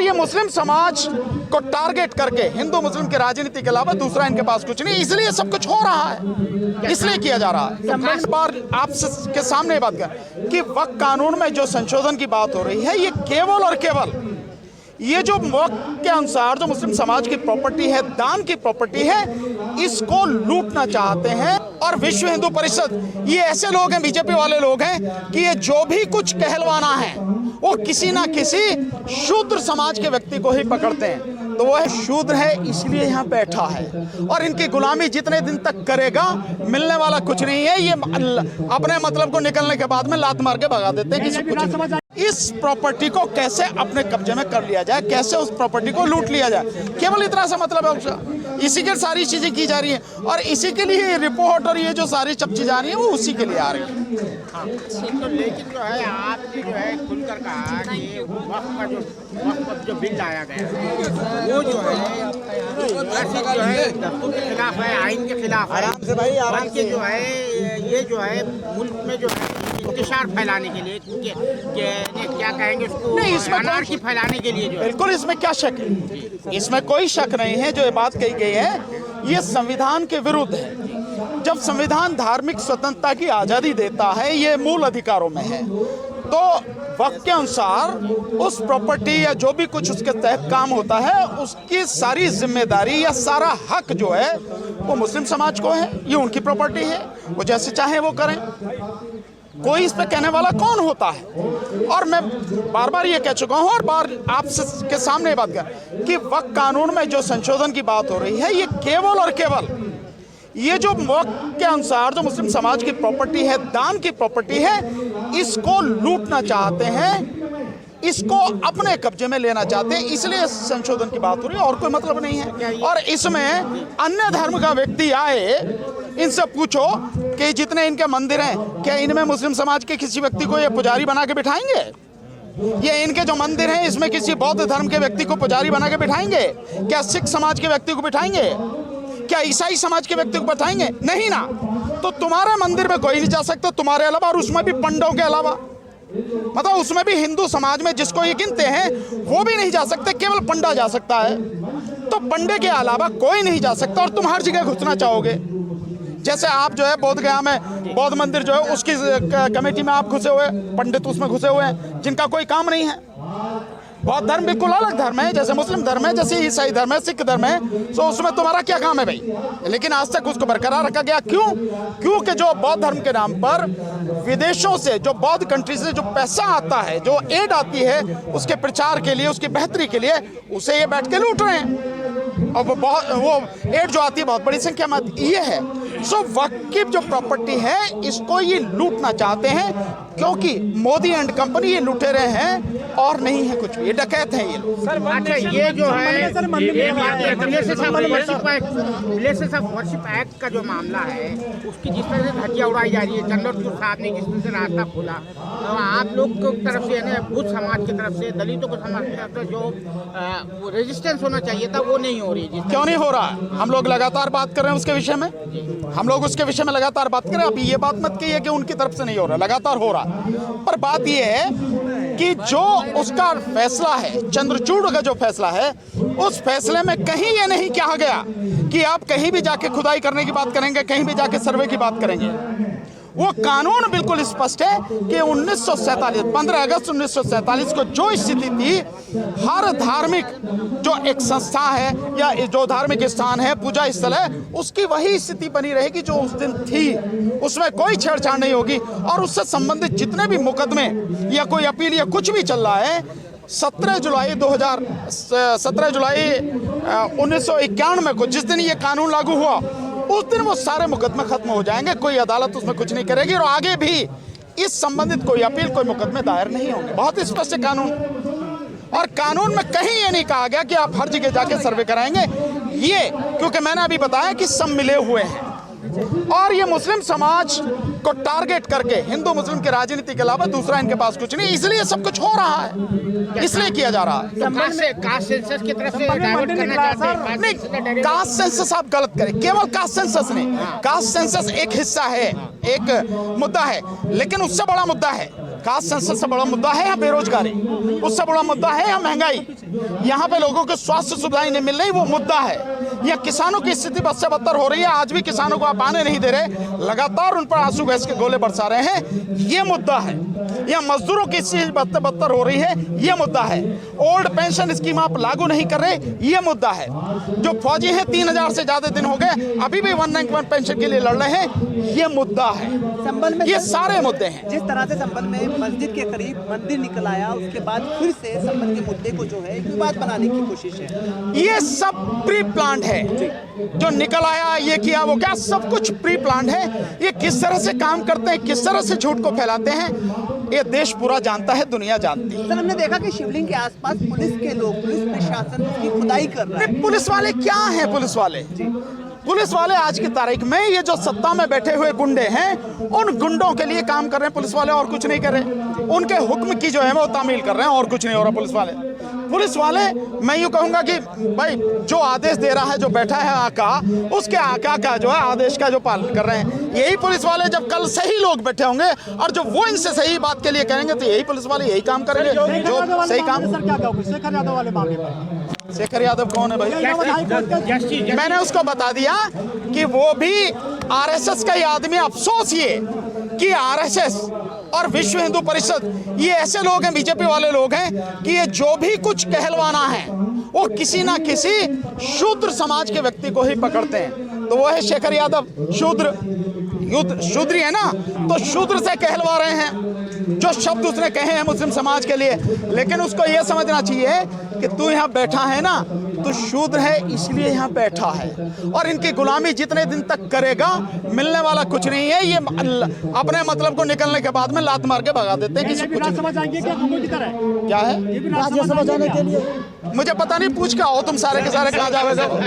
ये मुस्लिम समाज को टारगेट करके हिंदू मुस्लिम की राजनीति के अलावा दूसरा इनके पास कुछ नहीं, इसलिए सब कुछ हो रहा है, इसलिए किया जा रहा है। इस बार आप के सामने बात कर कि वक्फ कानून में जो संशोधन की बात हो रही है, ये केवल और केवल ये जो वक्फ के अनुसार जो मुस्लिम समाज की प्रॉपर्टी है, दान की प्रॉपर्टी है, इसको लूटना चाहते हैं। और विश्व हिंदू परिषद ये ऐसे लोग हैं, बीजेपी वाले लोग हैं कि ये जो भी कुछ कहलवाना है वो किसी ना किसी शूद्र समाज के व्यक्ति को ही पकड़ते हैं। तो वो है शूद्र है, इसलिए यहाँ बैठा है और इनकी गुलामी जितने दिन तक करेगा मिलने वाला कुछ नहीं है। ये अपने मतलब को निकलने के बाद में लात मार के भगा देते हैं किसी कुछ। इस प्रॉपर्टी को कैसे अपने कब्जे में कर लिया जाए, कैसे उस प्रॉपर्टी को लूट लिया जाए, केवल इतना सा मतलब है उसका। इसी के सारी चीजें की जा रही है और इसी के लिए रिपोर्ट और ये जो सारी चपची जा रही है वो उसी के लिए आ रही है। तो लेकिन जो है आपने जो है खुलकर कहा कि वक्फ जो बिल लाया गया वो जो है दस्तूर के खिलाफ है, आइन के खिलाफ है। आराम से भाई, आराम से। जो है ये जो है मुल्क में जो है इंतशार फैलाने के लिए क्या कहेंगे उसको, नहीं, इसमें अनारकी फैलाने के लिए जो बिल्कुल इसमें क्या शक है, इसमें कोई शक नहीं है। जो ये बात कही गई है ये संविधान के विरुद्ध है। जब संविधान धार्मिक स्वतंत्रता की आजादी देता है, ये मूल अधिकारों में है, तो वक्त के अनुसार उस प्रॉपर्टी या जो भी कुछ उसके तहत काम होता है उसकी सारी जिम्मेदारी या सारा हक जो है वो मुस्लिम समाज को है। ये उनकी प्रॉपर्टी है, वो जैसे चाहे वो करें, कोई इस पे कहने वाला कौन होता है। और मैं बार बार ये कह चुका हूं और बार आप के सामने बात कर कि वक्फ कानून में जो संशोधन की बात हो रही है, ये केवल और केवल ये जो वक्फ के अनुसार जो मुस्लिम समाज की प्रॉपर्टी है, दान की प्रॉपर्टी है, इसको लूटना चाहते हैं, इसको अपने कब्जे में लेना चाहते हैं, इसलिए संशोधन की बात हो रही है और कोई मतलब नहीं है। और इसमें अन्य धर्म का व्यक्ति आए, इनसे पूछो कि जितने इनके मंदिर हैं, क्या इनमें मुस्लिम समाज के किसी व्यक्ति को ये पुजारी बना के बिठाएंगे? ये इनके जो मंदिर हैं इसमें किसी बौद्ध धर्म के व्यक्ति को पुजारी बना के बिठाएंगे? क्या सिख समाज के व्यक्ति को बिठाएंगे? क्या ईसाई समाज के व्यक्ति को बिठाएंगे? नहीं ना। तो तुम्हारे मंदिर में कोई नहीं जा सकता तुम्हारे अलावा, और उसमें भी पंडों के अलावा, मतलब उसमें भी हिंदू समाज में जिसको ये गिनते हैं वो भी नहीं जा सकते, केवल पंडा जा सकता है। तो पंडे के अलावा कोई नहीं जा सकता और तुम हर जगह घुसना चाहोगे। जैसे आप जो है बोध गया में बौद्ध मंदिर जो है उसकी कमेटी में आप घुसे हुए, पंडित उसमें घुसे हुए हैं जिनका कोई काम नहीं है। बौद्ध धर्म बिल्कुल अलग धर्म है, जैसे मुस्लिम धर्म है, जैसे ईसाई धर्म है, सिख धर्म है, तो उसमें तुम्हारा क्या काम है भाई? लेकिन आज तक उसको बरकरार रखा गया। क्यों? क्योंकि जो बौद्ध धर्म के नाम पर विदेशों से, जो बौद्ध कंट्री से जो पैसा आता है, जो एड आती है उसके प्रचार के लिए, उसकी बेहतरी के लिए, उसे ये बैठ के लूट रहे हैं। और वो एड जो आती है बहुत बड़ी संख्या में ये है। सो वक्फ की जो प्रॉपर्टी है इसको ये लूटना चाहते हैं, क्योंकि मोदी एंड कंपनी ये लुटेरे हैं और नहीं है कुछ भी, ये डकैत हैं ये लोग। अच्छा, ये जो है प्लेसेस ऑफ वर्शिप एक्ट का जो मामला है उसकी जिस तरह से धज्जियां उड़ाई जा रही है, चंद्रचूड़ साहब ने जिस तरह से रास्ता खोला, तो आप लोग की तरफ से, बुद्ध समाज की तरफ से, दलितों को समाज की तरफ से जो रेजिस्टेंस होना चाहिए था वो नहीं हो रही है। क्यों नहीं हो रहा है? हम लोग लगातार बात कर रहे हैं उसके विषय में, हम लोग उसके विषय में लगातार बात कर रहे हैं। आप ये बात मत कहिए कि उनकी तरफ से नहीं हो रहा, लगातार हो रहा। पर बात ये है कि जो उसका फैसला है, चंद्रचूड़ का जो फैसला है, उस फैसले में कहीं ये नहीं कहा गया कि आप कहीं भी जाके खुदाई करने की बात करेंगे, कहीं भी जाके सर्वे की बात करेंगे। वो कानून बिल्कुल स्पष्ट है कि 1947 15 अगस्त 1947 को जो स्थिति थी, हर धार्मिक जो एक संस्था है या जो धार्मिक स्थान है, पूजा स्थल है, उसकी वही स्थिति बनी रहेगी जो उस दिन थी। उसमें कोई छेड़छाड़ नहीं होगी और उससे संबंधित जितने भी मुकदमे या कोई अपील या कुछ भी चल रहा है, 17 जुलाई 1991 को जिस दिन ये कानून लागू हुआ, उस दिन वो सारे मुकदमे खत्म हो जाएंगे। कोई अदालत उसमें कुछ नहीं करेगी और आगे भी इस संबंधित कोई अपील, कोई मुकदमे दायर नहीं होंगे। बहुत स्पष्ट है कानून, और कानून में कहीं ये नहीं कहा गया कि आप हर जगह जाके सर्वे कराएंगे। ये क्योंकि मैंने अभी बताया कि सब मिले हुए हैं और ये मुस्लिम समाज को टारगेट करके हिंदू मुस्लिम की राजनीति के अलावा दूसरा इनके पास कुछ नहीं, इसलिए सब कुछ हो रहा है, इसलिए किया जा रहा है। तो कास्ट सेंसस की तरफ से डाइवर्ट करना चाहते हैं। नहीं, कास्ट सेंसस आप गलत करें, केवल कास्ट सेंसस नहीं। कास्ट सेंसस एक हिस्सा है, एक मुद्दा है, लेकिन उससे बड़ा मुद्दा है खास संसद से बड़ा मुद्दा है यहाँ बेरोजगारी, उससे बड़ा मुद्दा है यहाँ महंगाई, यहाँ पे लोगों को स्वास्थ्य सुविधाएं नहीं मिल रही, वो मुद्दा है। यह किसानों की स्थिति बद से बदतर हो रही है, आज भी किसानों को आप आने नहीं दे रहे, लगातार उन पर आंसू गैस के गोले बरसा रहे हैं, ये मुद्दा है। यह मजदूरों की स्थिति बद से बदतर हो रही है, ये मुद्दा है। ओल्ड पेंशन स्कीम आप लागू नहीं कर रहे, ये मुद्दा है। जो फौजी हैं 3000 से ज्यादा दिन हो गए, अभी भी 191 पेंशन के लिए लड़ रहे हैं, ये मुद्दा है। संबल में ये सारे मुद्दे हैं। जिस तरह से संबल में मस्जिद के करीब मंदिर निकल आया, उसके बाद फिर से संबल के मुद्दे को जो है एक विवाद बनाने की कोशिश है। ये सब प्री प्लान है, जो निकल आया, ये किया, वो क्या, सब कुछ प्री प्लान है। ये किस तरह से काम करते हैं, किस तरह से झूठ को फैलाते हैं, ये देश पूरा जानता है, दुनिया जानती है। सर, हमने देखा कि शिवलिंग के आसपास पुलिस के लोग, पुलिस प्रशासन उसकी खुदाई कर रहा है। पुलिस वाले क्या हैं? पुलिस वाले आज की तारीख में ये जो सत्ता में बैठे हुए गुंडे हैं, उन गुंडों के लिए काम कर रहे हैं पुलिस वाले, और कुछ नहीं कर रहे। उनके हुक्म की जो है वो तामील कर रहे हैं, और कुछ नहीं हो रहा। पुलिस वाले मैं यूँ कहूँगा कि भाई जो आदेश दे रहा है, जो बैठा है आका, उसके आका का जो है आदेश का जो पालन कर रहे हैं। यही पुलिस वाले जब कल सही लोग बैठे होंगे और जो वो इनसे सही बात के लिए कहेंगे, तो यही पुलिस वाले यही काम करेंगे जो सही काम। शेखर यादव वाले मामले पर, शेखर यादव कौन है भाई? मैंने उसको बता दिया कि वो भी आरएसएस का ही आदमी। अफसोस ये कि आरएसएस और विश्व हिंदू परिषद ये ऐसे लोग हैं, बीजेपी वाले लोग हैं कि ये जो भी कुछ कहलवाना है वो किसी ना किसी शूद्र समाज के व्यक्ति को ही पकड़ते हैं। तो वो है शेखर यादव, शूद्री है ना, तो शूद्र से कहलवा रहे हैं जो शब्द उसने कहे हैं मुस्लिम समाज के लिए। लेकिन उसको ये समझना चाहिए कि तू यहाँ बैठा है ना, तू शूद्र है इसलिए यहाँ बैठा है, और इनकी गुलामी जितने दिन तक करेगा मिलने वाला कुछ नहीं है। ये अपने मतलब को निकलने के बाद में लात मार के भगा देते हैं। किसी कुछ क्या है, राज्यसभा जाने के लिए मुझे पता नहीं, पूछ के आओ तुम सारे के सारे कहाँ जाओगे।